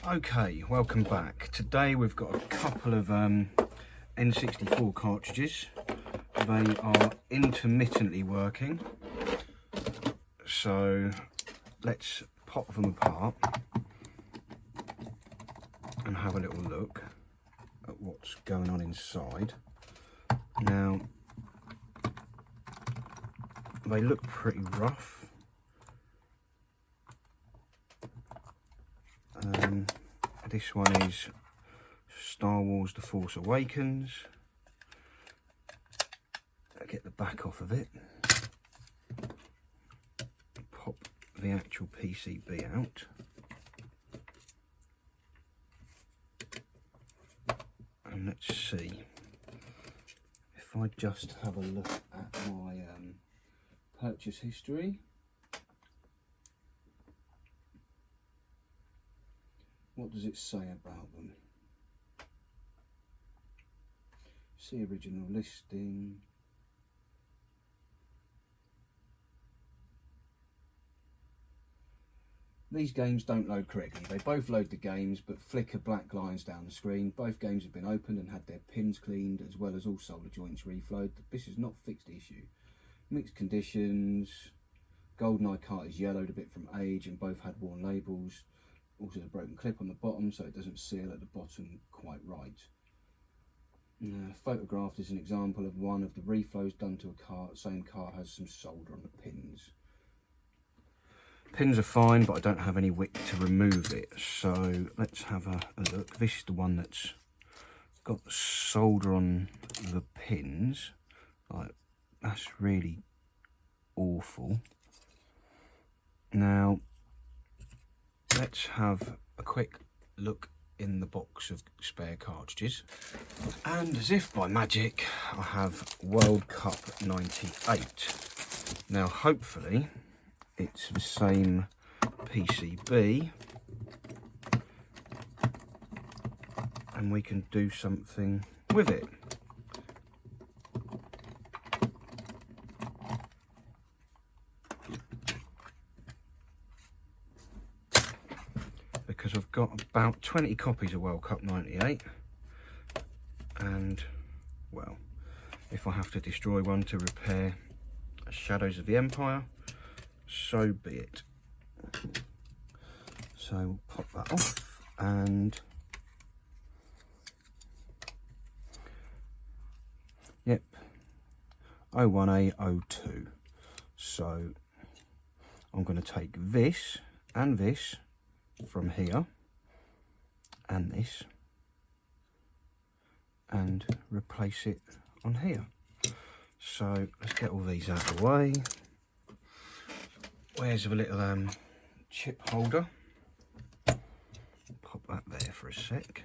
Okay, welcome back. Today we've got a couple of N64 cartridges. They are intermittently working, so let's pop them apart and have a little look at what's going on inside. Now, they look pretty rough. This one is Star Wars The Force Awakens. I'll get the back off of it. Pop the actual PCB out. And let's see. If I just have a look at my purchase history. What does it say about them? See original listing. These games don't load correctly. They both load the games but flicker black lines down the screen. Both games have been opened and had their pins cleaned, as well as all solder joints reflowed. This is not fixed issue. Mixed conditions. Goldeneye cart is yellowed a bit from age and both had worn labels. Also a broken clip on the bottom, so it doesn't seal at the bottom quite right. Photographed is an example of one of the reflows done to a cart. Same cart has some solder on the pins. Pins are fine, but I don't have any wick to remove it, so let's have a look. This is the one that's got the solder on the pins. Like, that's really awful. Now, let's have a quick look in the box of spare cartridges. And as if by magic, I have World Cup 98. Now, hopefully, it's the same PCB. And we can do something with it. Because I've got about 20 copies of World Cup 98, and well, if I have to destroy one to repair Shadows of the Empire, so be it. So we'll pop that off, and yep, 01A02. So I'm going to take this and this from here and this and replace it on here. So let's get all these out of the way. Where's the little chip holder? Pop that there for a sec.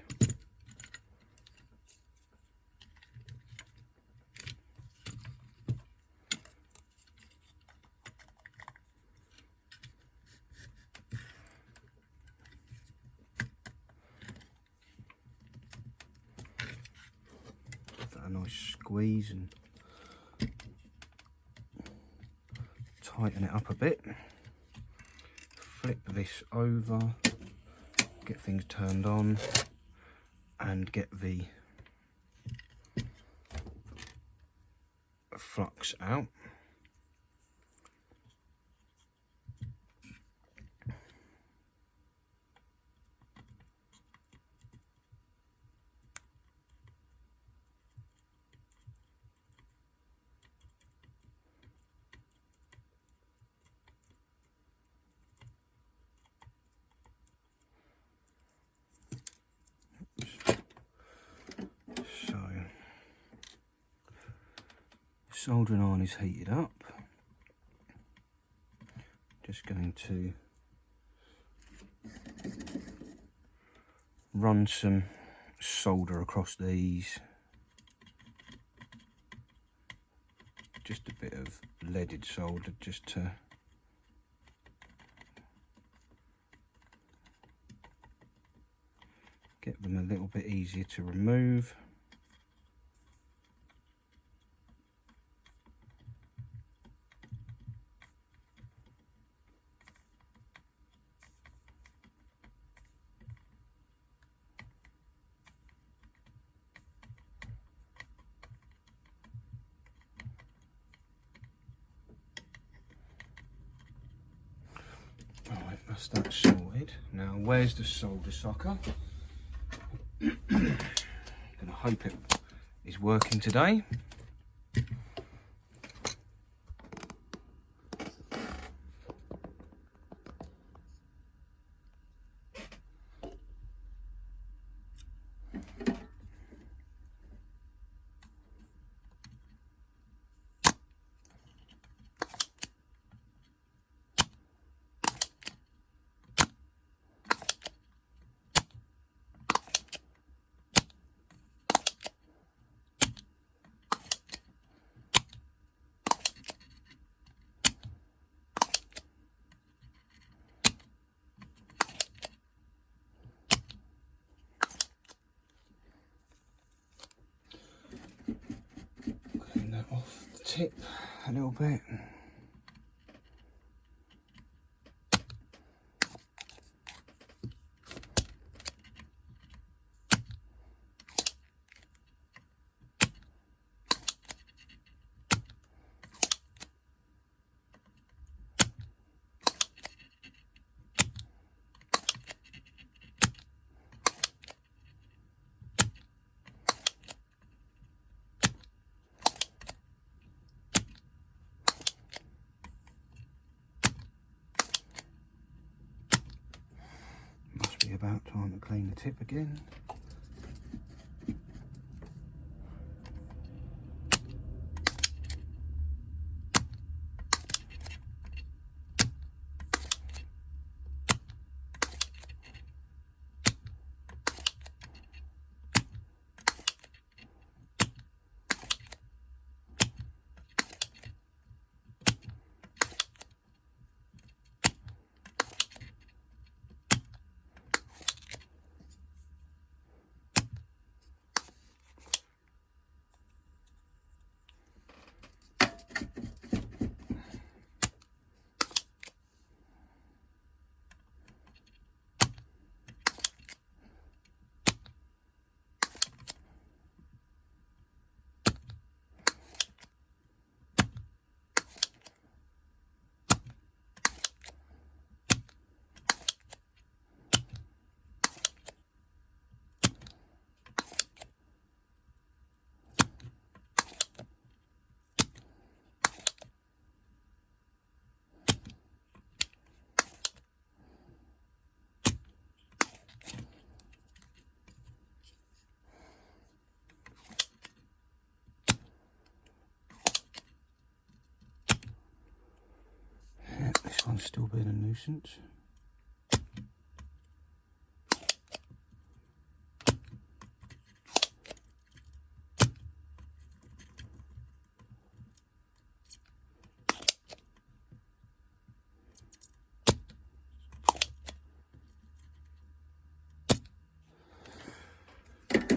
A nice squeeze and tighten it up a bit. Flip this over, get things turned on, and get the flux out. Soldering iron is heated up. Just going to run some solder across these. Just a bit of leaded solder just to get them a little bit easier to remove. That's that sorted. Now where's the solder socket? Gonna hope it is working today. Off the tip a little bit. About time to clean the tip again. This one's still being a nuisance.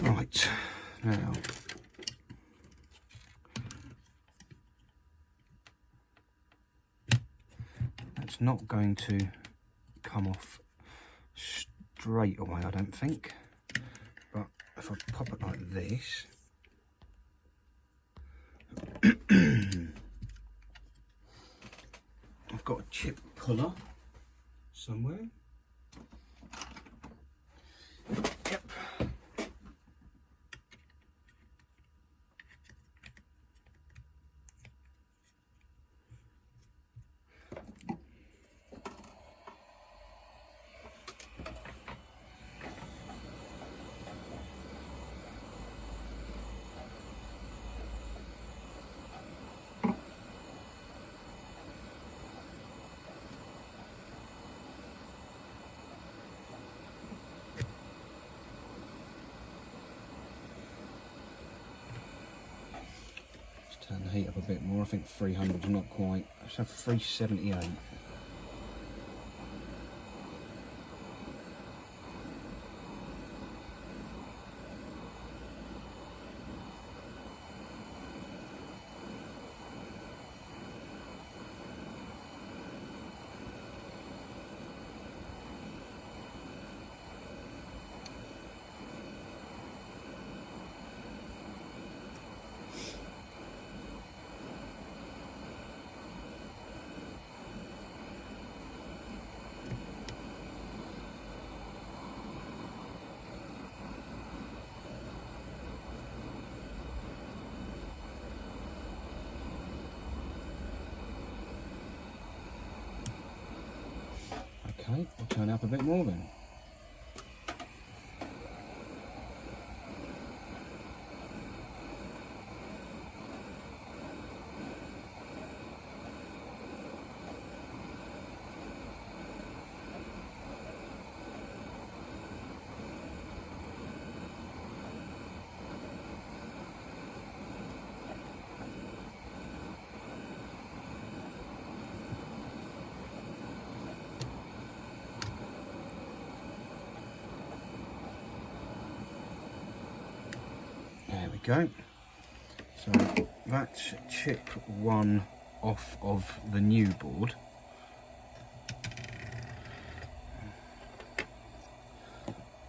Right, now that's not going to come off straight away, I don't think, but if I pop it like this, I've got a chip puller somewhere. Yep. Turn the heat up a bit more. I think 300 is not quite. Let's have 378. Okay, we'll turn it up a bit more then. There we go. So that's chip 1 off of the new board.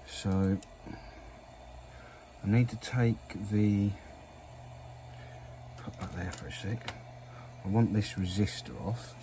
So I need to take put that there for a sec. I want this resistor off.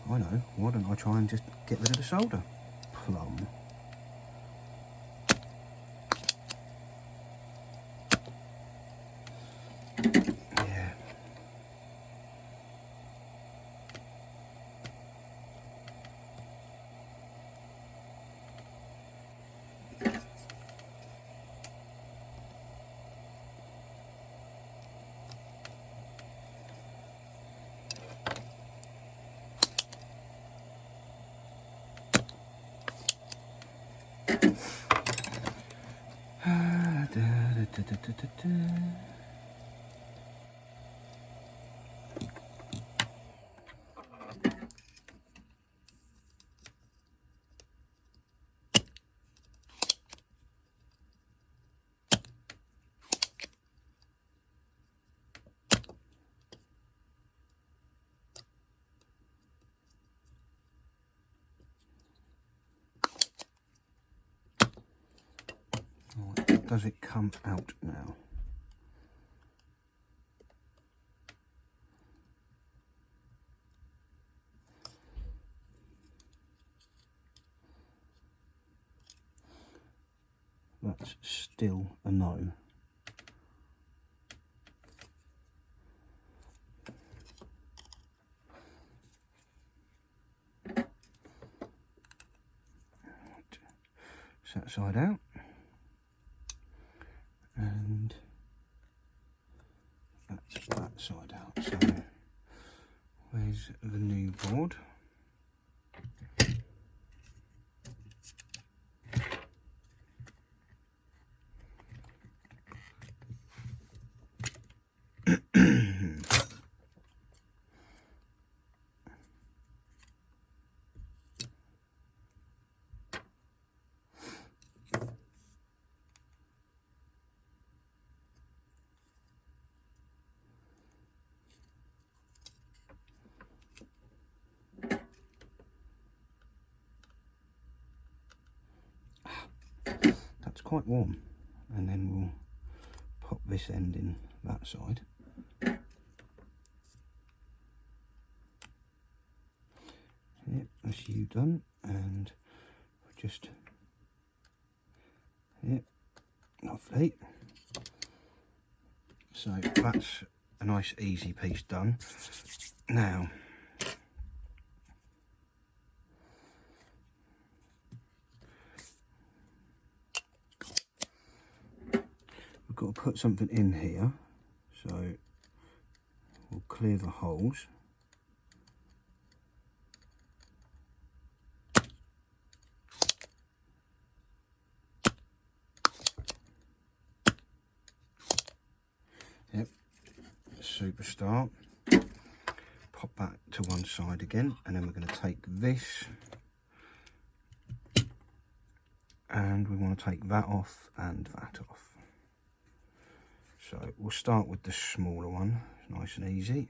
I know, why don't I try and just get rid of the solder? Plum. Yeah. Does it come out now? That's still a no. Set that side out. And that's that side out. So where's the new board? That's quite warm, and then we'll pop this end in that side. Yep, that's you done, and just, yep, lovely. So that's a nice easy piece done. Now we've got to put something in here, so we'll clear the holes. Yep, superstar. Pop that to one side again, and then we're going to take this and we want to take that off and that off. So we'll start with the smaller one, it's nice and easy.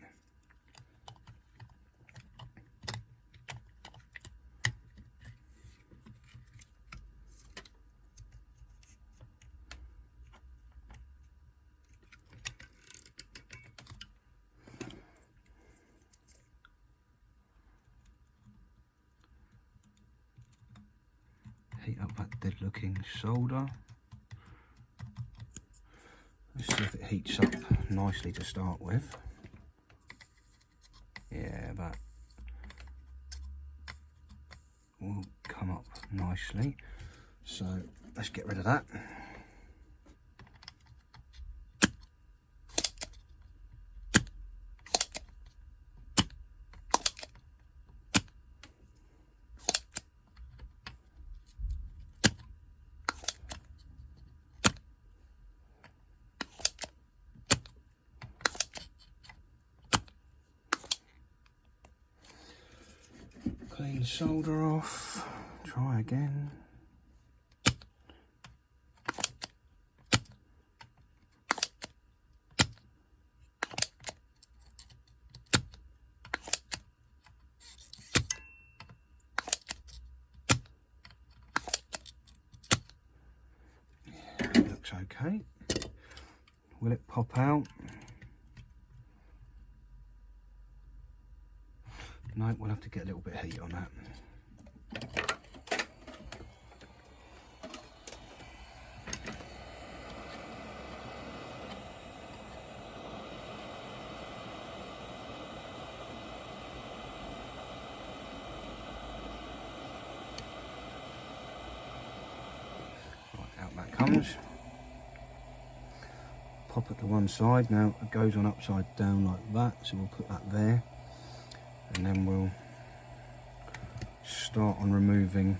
standard looking solder. Let's see if it heats up nicely to start with. Yeah, that will come up nicely. So let's get rid of that. Clean solder off, try again. Yeah, looks okay. Will it pop out? No, we'll have to get a little bit of heat on that. Right, out that comes. Pop it to one side. Now it goes on upside down like that, so we'll put that there. And then we'll start on removing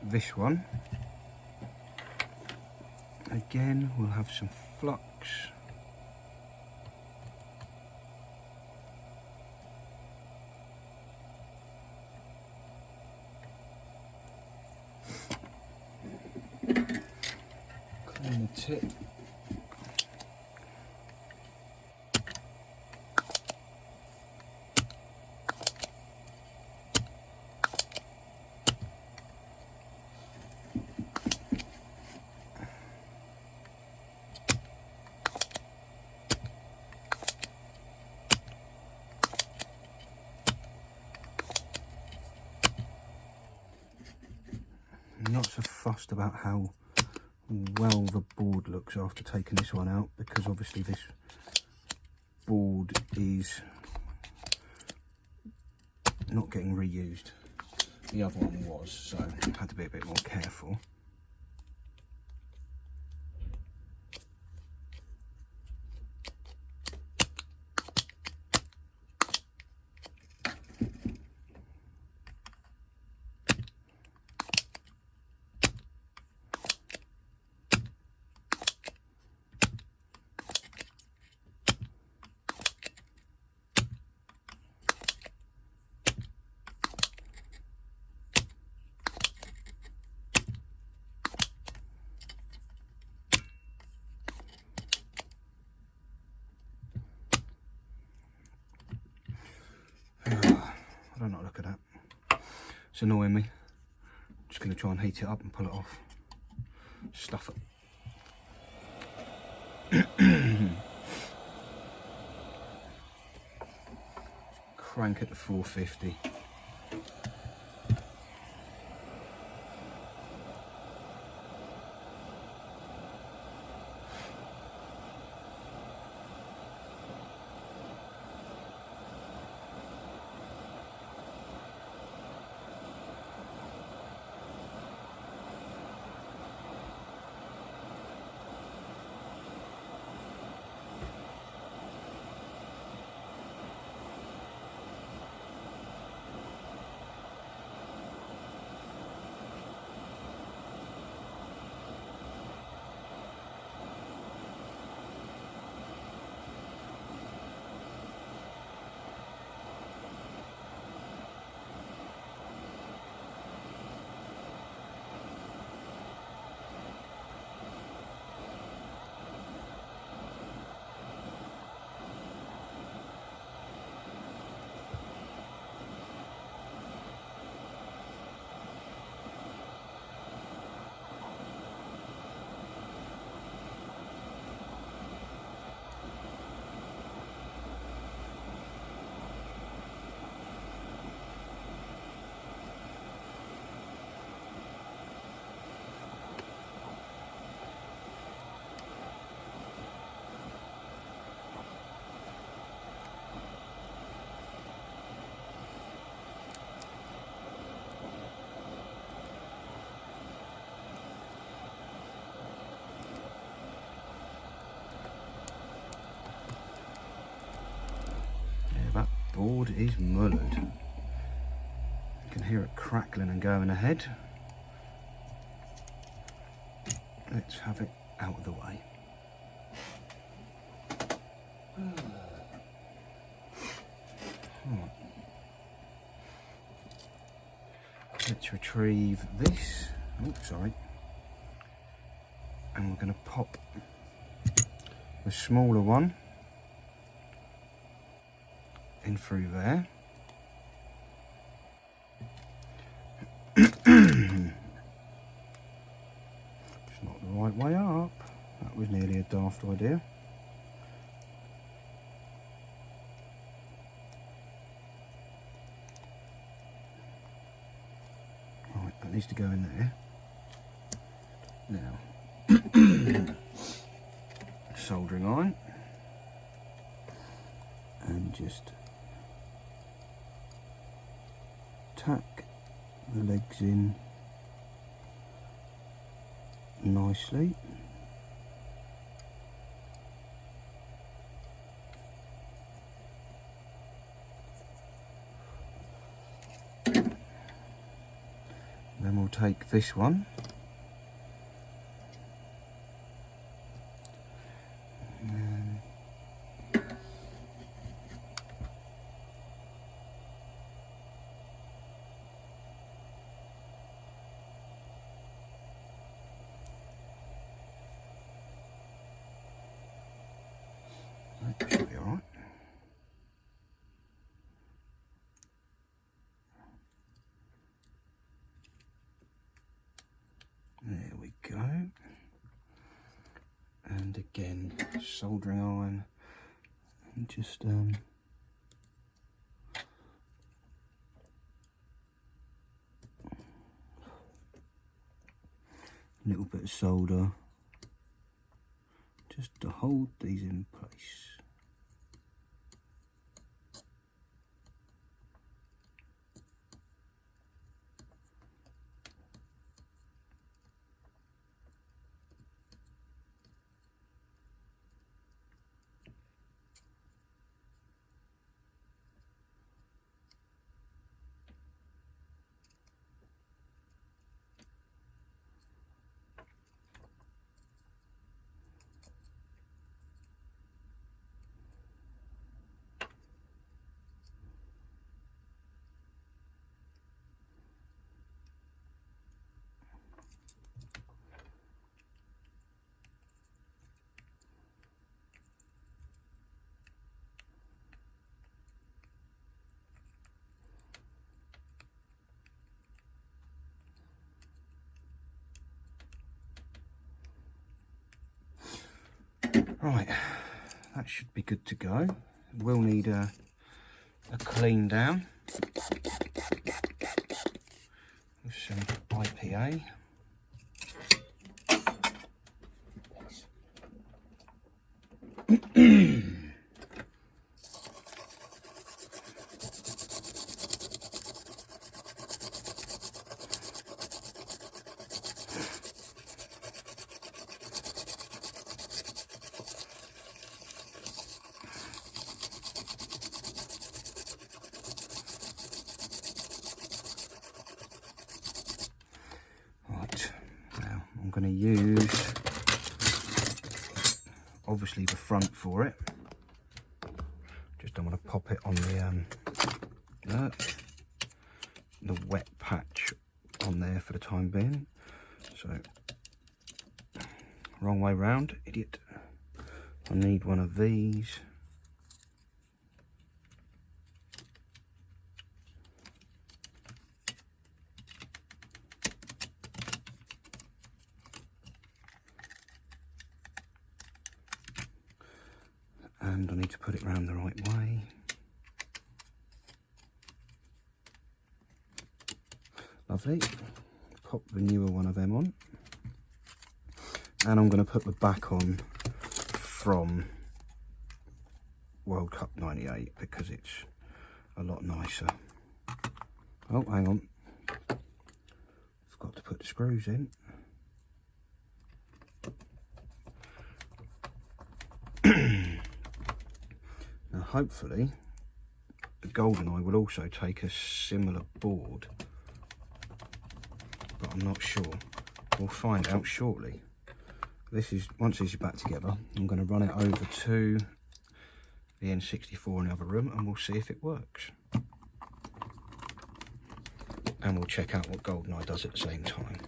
this one. Again, we'll have some flux. Clean the tip. I'm not so fussed about how well the board looks after taking this one out, because obviously this board is not getting reused. The other one was, so I had to be a bit more careful. I don't know, look at that. It's annoying me. I'm just going to try and heat it up and pull it off. Stuff it. Crank it to 450. board is mullered. You can hear it crackling and going ahead. Let's have it out of the way. Right. Let's retrieve this. Oh, sorry. And we're going to pop the smaller one in through there. It's not the right way up. That was nearly a daft idea. Right, that needs to go in there. Now, soldering iron, and just tack the legs in nicely. Then we'll take this one that should be alright. There we go. And again, soldering iron, and just a little bit of solder just to hold these in place. Right, that should be good to go. We'll need a clean down with some IPA. I'm going to use obviously the front for it. Just don't want to pop it on the wet patch on there for the time being. So wrong way round, idiot. I need one of these. And I need to put it round the right way. Lovely. Pop the newer one of them on. And I'm going to put the back on from World Cup 98 because it's a lot nicer. Oh, hang on. Forgot to put the screws in. Now hopefully the Goldeneye will also take a similar board, but I'm not sure. We'll find out shortly. This is, once these are back together, I'm going to run it over to the N64 in the other room and we'll see if it works. And we'll check out what Goldeneye does at the same time.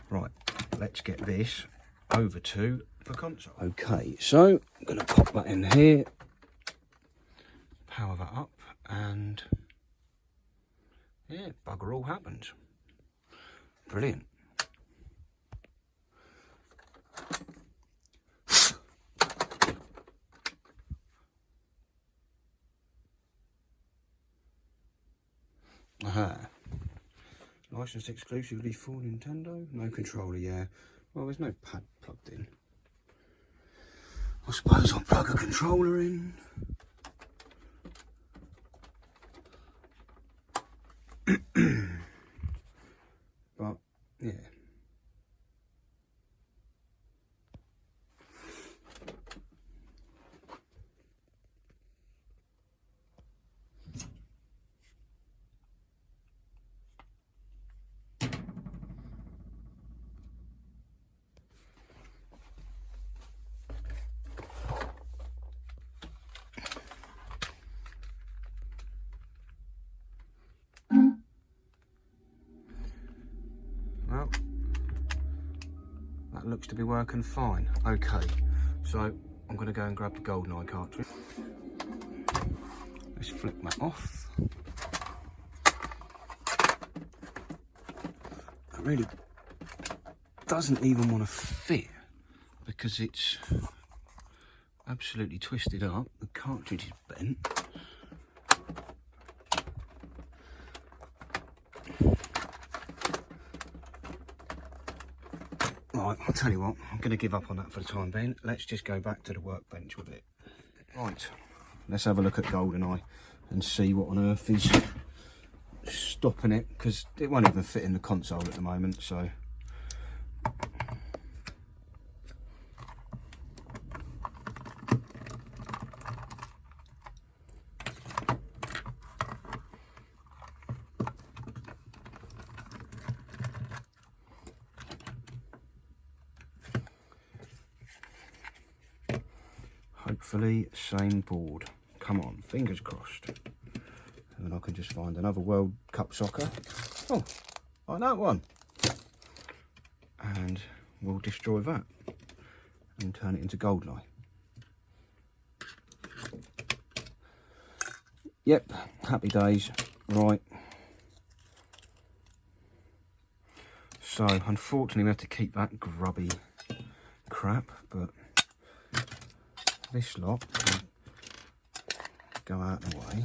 Right, let's get this over to the console. Okay, so I'm going to pop that in here, power that up, and yeah, bugger all happens. Brilliant. Aha. Licensed exclusively for Nintendo. No controller, yeah. Well, there's no pad plugged in. I suppose I'll plug a controller in. But, yeah. Well, that looks to be working fine. Okay, so I'm going to go and grab the Goldeneye cartridge. Let's flick that off. It really doesn't even want to fit because it's absolutely twisted up. The cartridge is bent. Right, I'll tell you what, I'm going to give up on that for the time being. Let's just go back to the workbench with it. Right, let's have a look at Goldeneye and see what on earth is stopping it, because it won't even fit in the console at the moment, so. Hopefully, same board. Come on, fingers crossed. And then I can just find another World Cup soccer. Oh, like that one. And we'll destroy that and turn it into Goldeneye. Yep, happy days. Right. So, unfortunately, we have to keep that grubby crap, but this lot can go out of the way.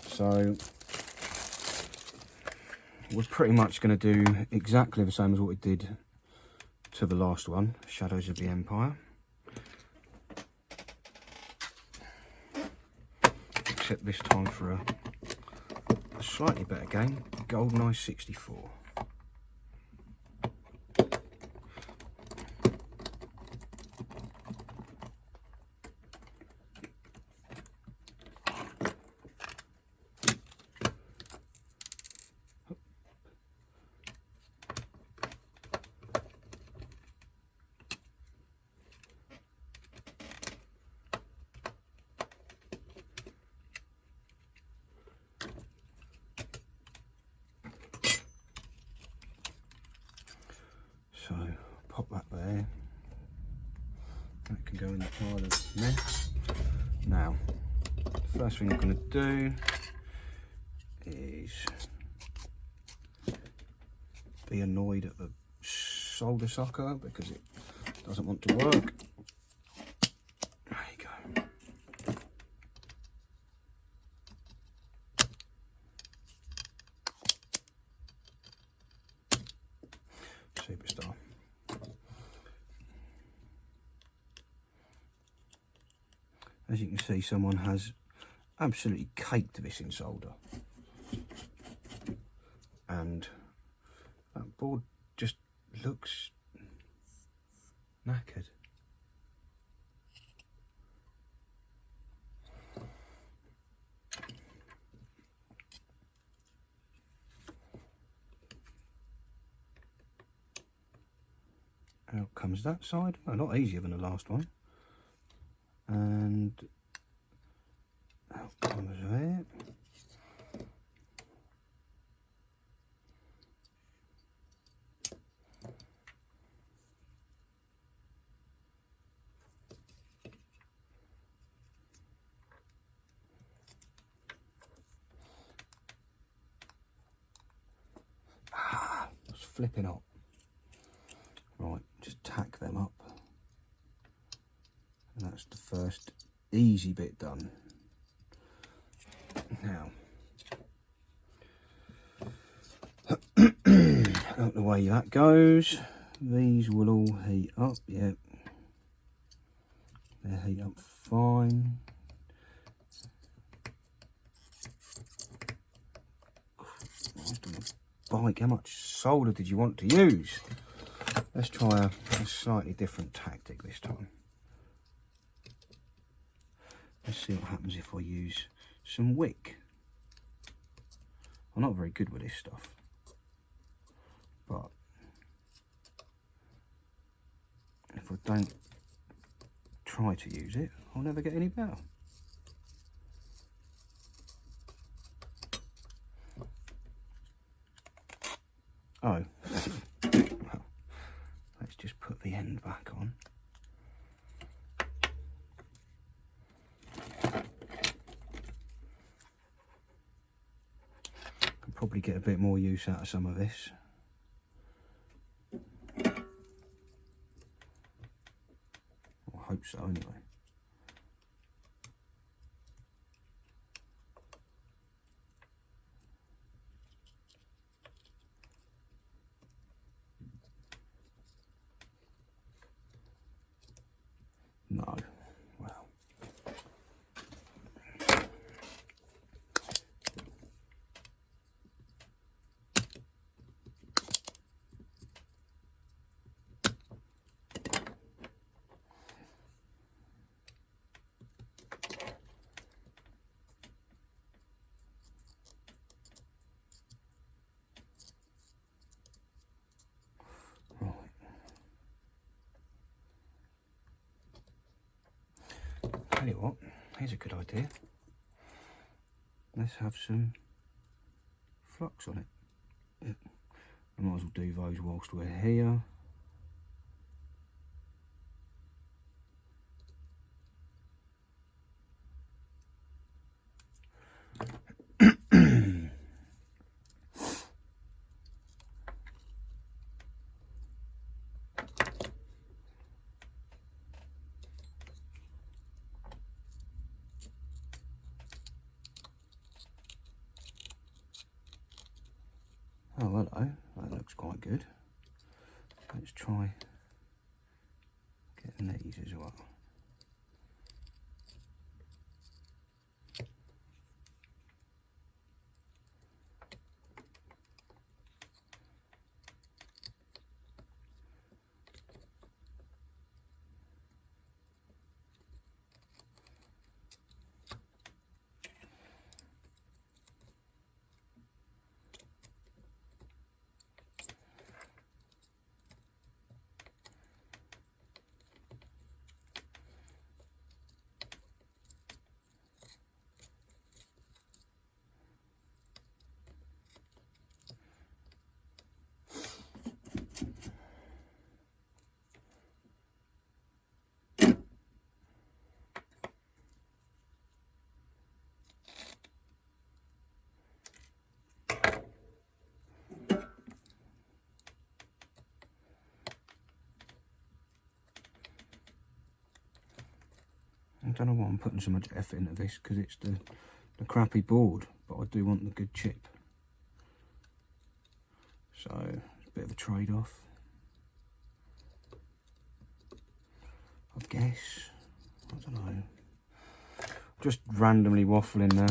So we're pretty much going to do exactly the same as what we did to the last one, Shadows of the Empire. Except this time for a slightly better game, Goldeneye 64. So pop that there. That can go in the pile of mess. Now, the first thing I'm going to do is be annoyed at the solder socket because it doesn't want to work. There you go. Superstar. As you can see, someone has absolutely caked this in solder. And that board just looks knackered. Out comes that side, a lot easier than the last one. And out comes there. It's flipping up. Right, just tack them up. And that's the first easy bit done. Now, out the way that goes, these will all heat up, yeah. They heat up fine. Bike, how much solder did you want to use? Let's try a slightly different tactic this time. Let's see what happens if I use some wick. I'm not very good with this stuff, but if I don't try to use it, I'll never get any better. Oh, well, let's just put the end back on. Can probably get a bit more use out of some of this. I hope so, anyway. No, well. Tell you what, here's a good idea. Let's have some flux on it. Yeah. I might as well do those whilst we're here. Oh, hello, that looks quite good. Let's try getting these as well. I don't know why I'm putting so much effort into this, because it's the crappy board, but I do want the good chip. So it's a bit of a trade-off, I guess. I don't know. Just randomly waffling now.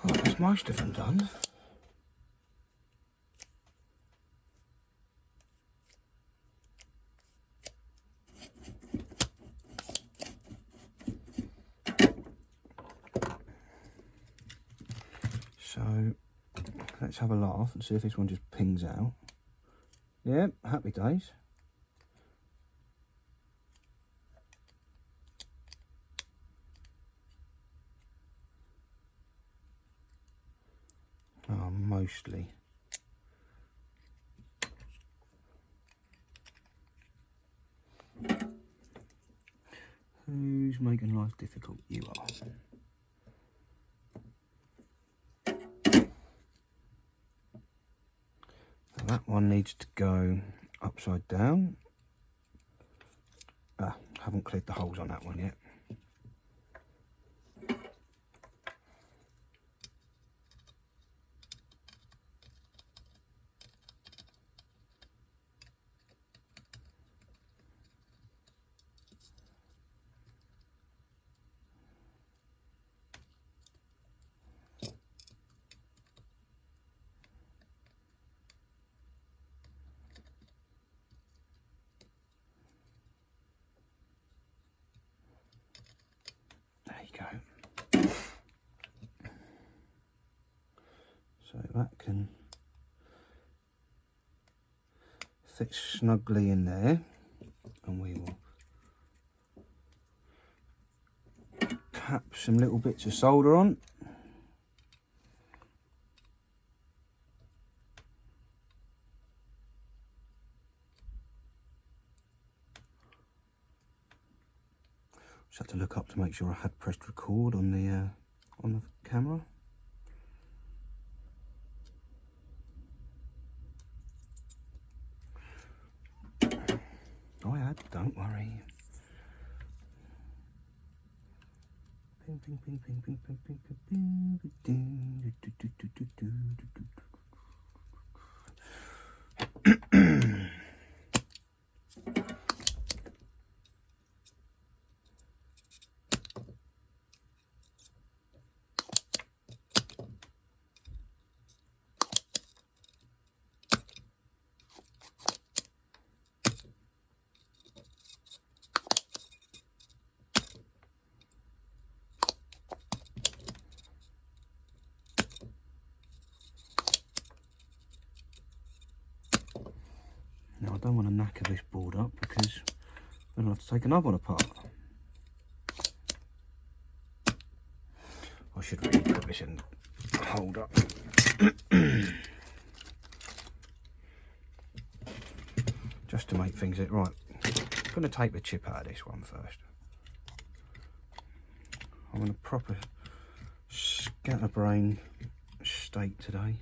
Right, that's most of them done. So let's have a laugh and see if this one just pings out. Yep, happy days. Oh, mostly. Who's making life difficult? You are. Now that one needs to go upside down. Haven't cleared the holes on that one yet. There you go. So that can fit snugly in there, and we will tap some little bits of solder on. Just have to look up to make sure I had pressed record on the camera. I had, don't worry. Ping, ping, ping, ping, ping, ping, ping, ping, ping, Now I don't want to knacker this board up because then I'll have to take another one apart. I should really put this in the hold up. Just to make things right. I'm going to take the chip out of this one first. I'm in a proper scatterbrain state today.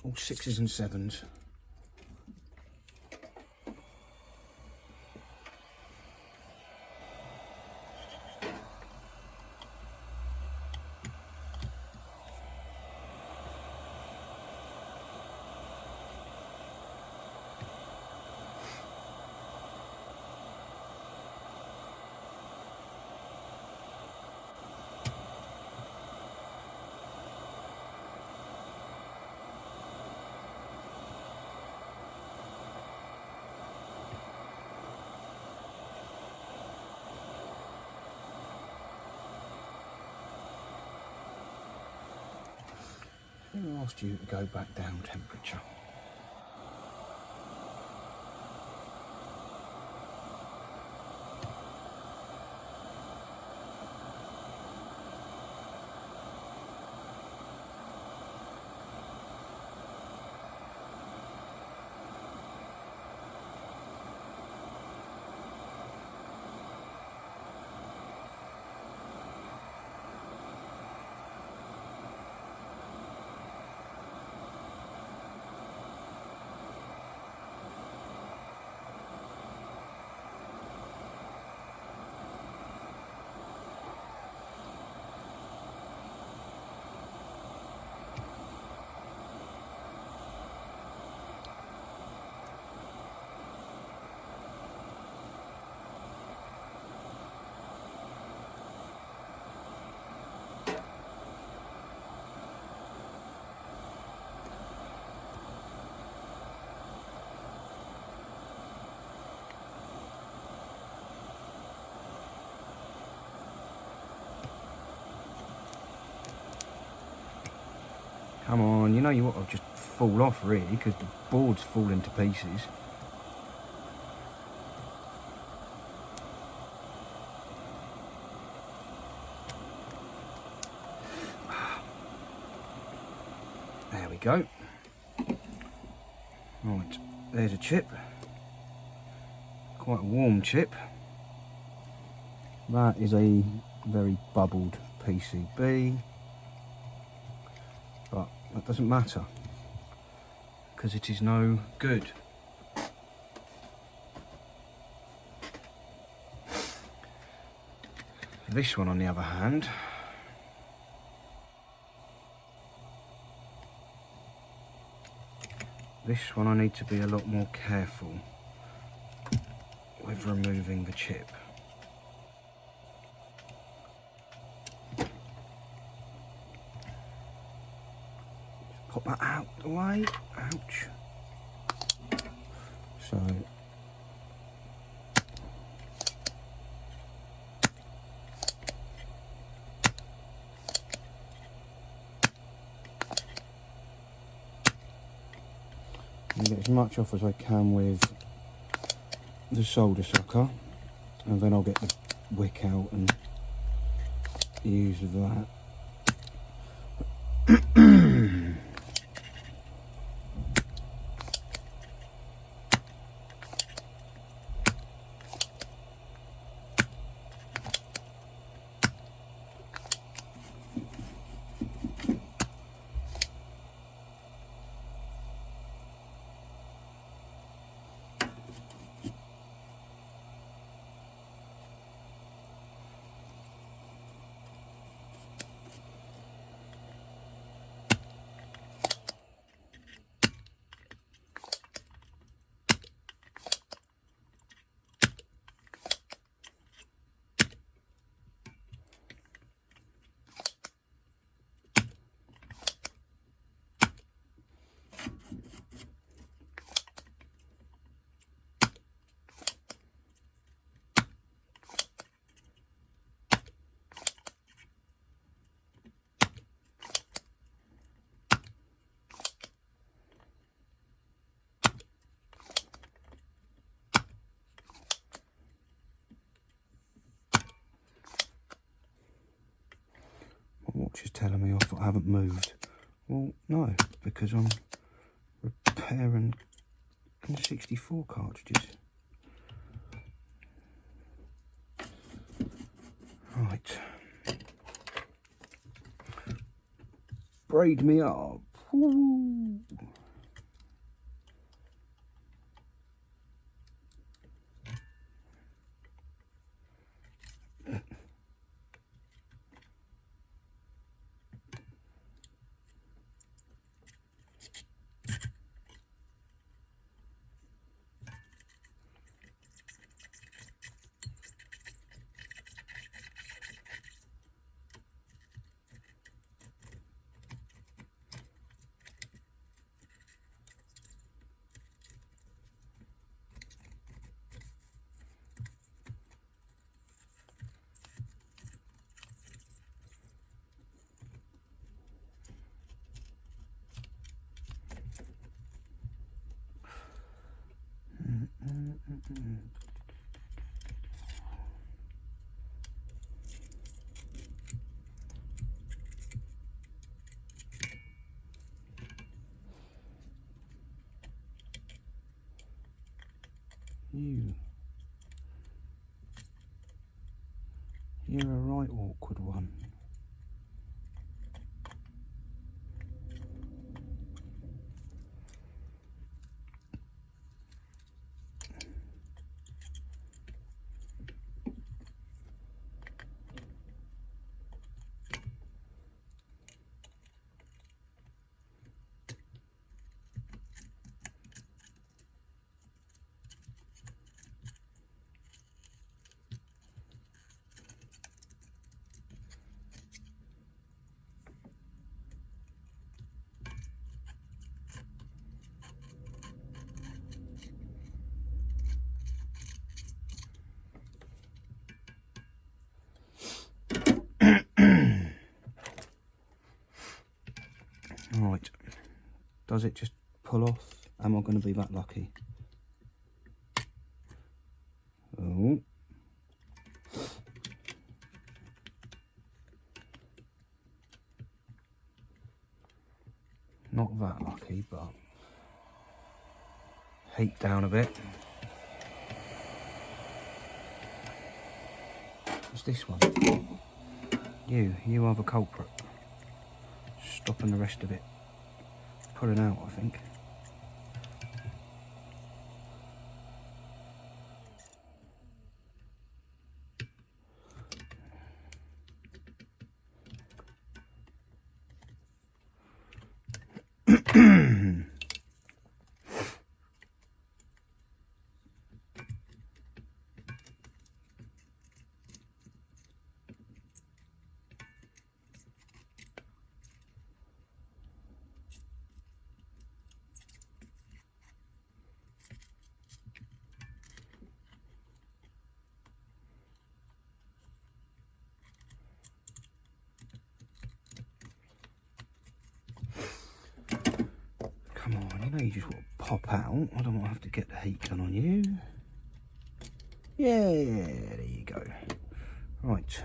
All 6s and 7s. Let me ask you to go back down temperature. Come on, you know you want to just fall off really, because the board's falling to pieces. There we go. Right, there's a chip. Quite a warm chip. That is a very bubbled PCB. But that doesn't matter, because it is no good. This one, on the other hand, this one I need to be a lot more careful with removing the chip. Pop that out the way. Ouch. So I'm get as much off as I can with the solder sucker, and then I'll get the wick out and use that. Watch is telling me off I haven't moved. Well, no, because I'm repairing N64 cartridges. Right. Braid me up. Woo. You're a right awkward one. Right, does it just pull off? Am I going to be that lucky? Oh. Not that lucky, but heat down a bit. What's this one? You are the culprit. Stopping the rest of it. Pulling out, I think. Come on, you know you just want to pop out. I don't want to have to get the heat gun on you. Yeah, there you go. Right.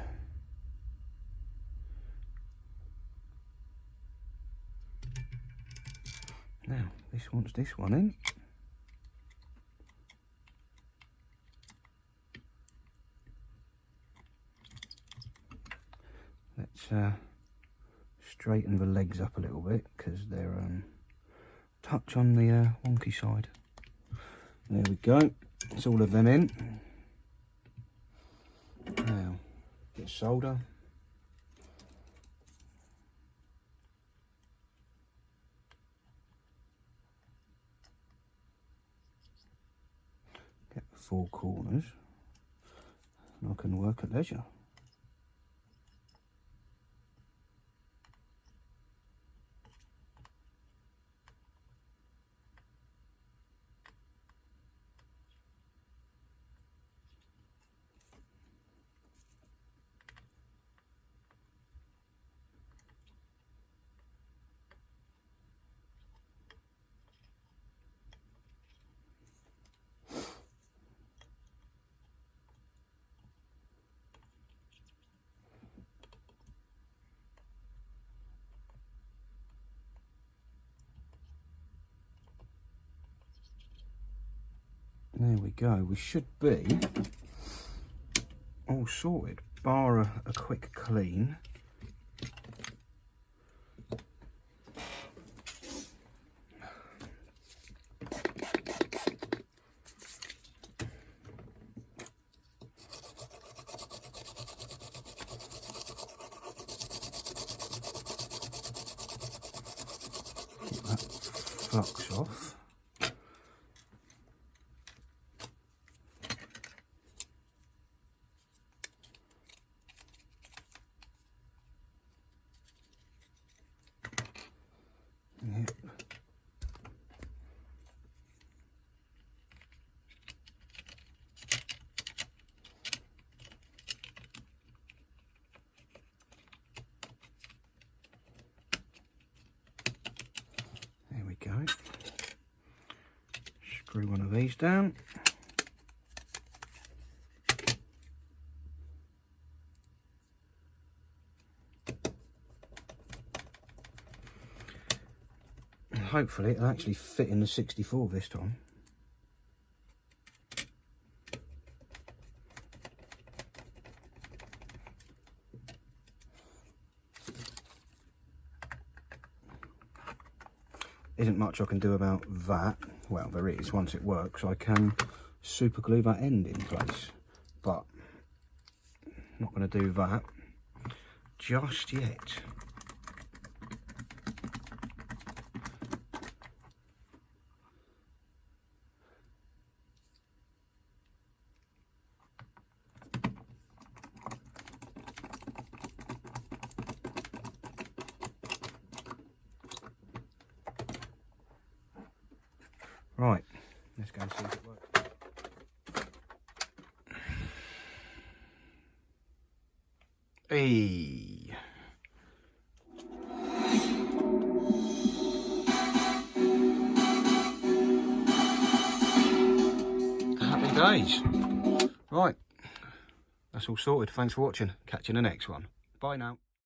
Now, this wants this one in. Let's straighten the legs up a little bit because they're touch on the wonky side. There we go. It's all of them in. Now, bit of solder. Get the four corners. And I can work at leisure. There we go. We should be all sorted, bar a quick clean. Get that flux off. Yep. There we go. Screw one of these down. hopefully it'll actually fit in the 64 this time. Isn't much I can do about that. Well, there is. Once it works, I can super glue that end in place, but not going to do that just yet. Right, let's go and see if it works. Hey. Happy days. Right, that's all sorted. Thanks for watching. Catch you in the next one. Bye now.